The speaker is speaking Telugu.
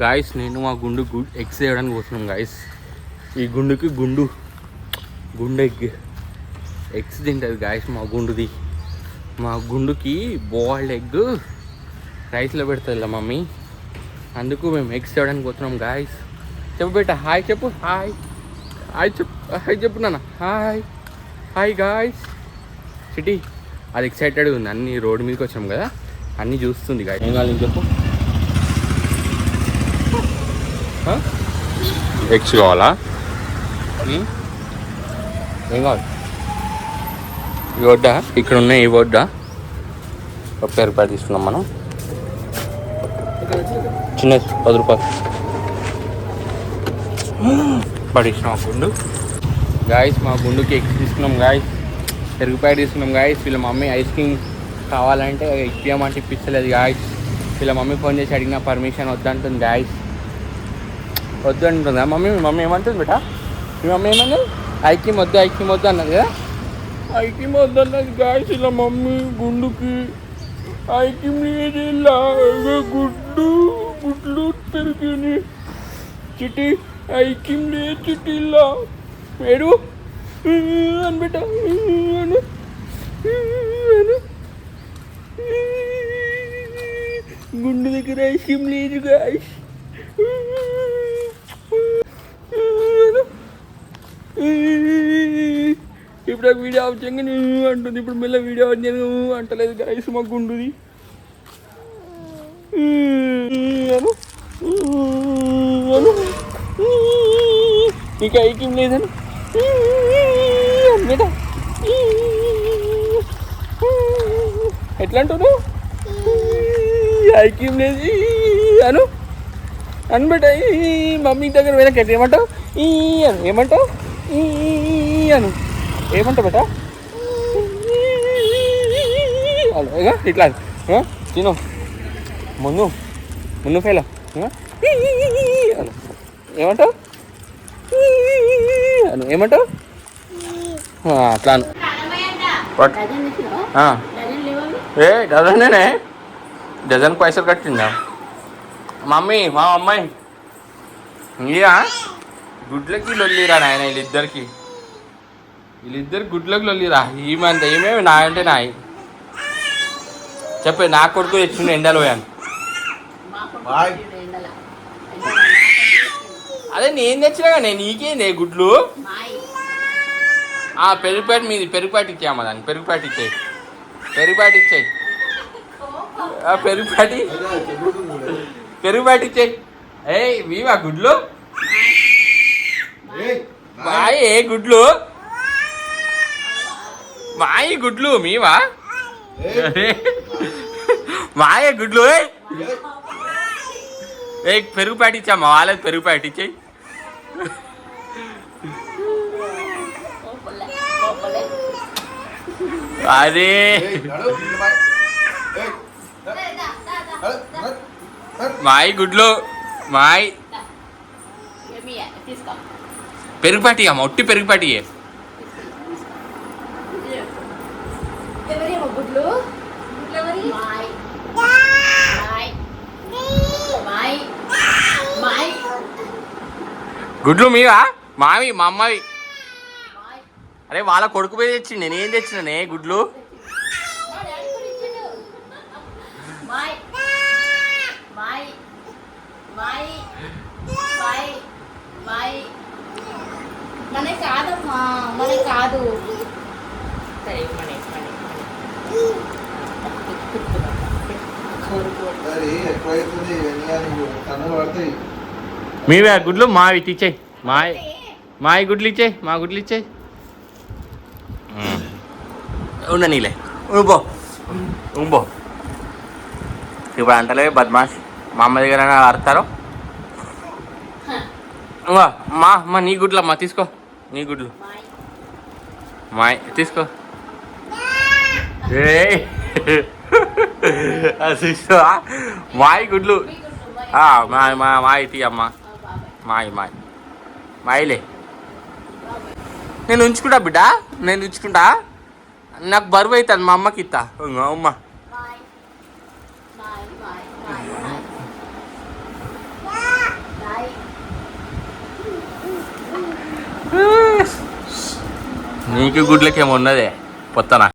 గాయస్ నేను మా గుండు ఎగ్స్ చేయడానికి పోతున్నాం గాయస్. ఈ గుండుకి గుండు ఎగ్స్ తింటుంది గాయస్. మా గుండుకి బాయిల్డ్ ఎగ్ రైస్లో పెడుతుంది మమ్మీ. అందుకు మేము ఎగ్స్ చేయడానికి పోతున్నాం గాయస్. చెప్పు బేట హాయ్ చెప్పు. హాయ్ చెప్పు నాన్న. Hi guys. సిటీ అది ఎక్సైటెడ్గా ఉంది. అన్ని రోడ్డు మీదకి వచ్చాం కదా, అన్నీ చూస్తుంది గాయస్. ఏం కావాలి చెప్పు. ఎగ్స్ కావాలా? ఏం కావాలి? ఈ వడ్డా ఇక్కడ ఉన్నాయి. ఈ వడ్డా ₹1 తీసుకున్నాం మనం. చిన్న 10 రూపాయలు పడిస్తున్నాం గుండు గాయస్. మా గుండుకి ఎగ్స్ తీసుకున్నాం గాయస్. ₹1 తీసుకున్నాం గాయస్. వీళ్ళ మమ్మీ ఐస్ క్రీమ్ కావాలంటే ఇప్పియమంటే ఇప్పించలేదు గాయస్. వీళ్ళ మమ్మీ ఫోన్ చేసి అడిగిన పర్మిషన్ వద్దంటుంది గాయస్. వద్దు అంటుందా మమ్మీ? మీ మమ్మీ ఏమంటుంది బేటా? మీ మమ్మీ ఏమన్నది? ఐస్ క్రీమ్ వద్దు అన్నది కదా. ఐస్ క్రీమ్ వద్దు అన్నది గాయస్. ఇలా మమ్మీ గుండుకి ఐస్ క్రీమ్ లేదు. గుడ్లు పెరిగి చిట్టి ఐస్ క్రీమ్ లేదు. చిట్టిలా ఏడు అని బేట గుండు దగ్గర ఐస్ క్రీమ్ లేదు గాయస్. ఇప్పుడు వీడియో ఆఫ్ చేయగానే అంటుంది. ఇప్పుడు మళ్ళీ వీడియో ఆఫ్ చేయను అంటలేదు గాయస్. మా గుండుది నీకు ఐక్యం లేదని బేట ఎట్లా అంటారు? ఐక్యం లేదు అను బేట. మమ్మీ దగ్గర వెనక ఏమంటావు? ఏమంటావు ఏమంటావు బేట? ఇట్లా తిను ముందు ఫెయిల్ ఏమంటావు? ఏమంటావు? అట్లా డజనే డజన్ పైసలు కట్టిందా మమ్మీ? మా అమ్మాయి ఇక గుడ్లకి లొల్లిరా నాయన. వీళ్ళిద్దరు గుడ్లకి లొల్లిరా. ఈమంత ఏమేమి నా అంటే నాయి చెప్పే. నా కొడుకు తెచ్చిండు ఎండలో పోయాను. అదే నేను తెచ్చినా కానీ నీకేంది గుడ్లు? పెరుగుపాటి మీది పెరుగుపాటి ఇచ్చాయమ్మ. దాన్ని పెరుగుపాటి ఇచ్చాయి. పెరుగుపాటి ఇచ్చాయి. వీవా గుడ్లు? మాయ గుడ్లు మీవా? మాయ గుడ్లు పెరుగుపాటి ఇచ్చామ్మా. వాళ్ళది పెరుగుపాటి ఇచ్చాయి. అదే మాయి గుడ్లు పెరుగుపాటి అమ్మ. ఒట్టి పెరుగుపాటి గుడ్లు మీవా? మావి మా అమ్మవి. అరే వాళ్ళ కొడుకు పోయి తెచ్చి నేనేం తెచ్చినానే గుడ్లు? కాదు మీవే గుడ్లు? మావి ఇచ్చాయి. మావి గుడ్లు ఇచ్చాయి. మా గుడ్లు ఇచ్చాయి. ఉండనీలే ఉంబో. ఇప్పుడు అంటలే బద్మాష్. మా అమ్మ దగ్గర అడతారు. మా నీ గుడ్లమ్మా తీసుకో. నీ గుడ్లు మాయ్ తీసుకో. మాయి గుడ్లు మాయి తీయమ్మా. మాయిలే. నేను ఉంచుకుంటా బిడ్డ. నాకు బరువు అవుతుంది. మా అమ్మకి ఇస్తా. అమ్మ నీకు గుడ్లకేమో ఉన్నదే పొత్తన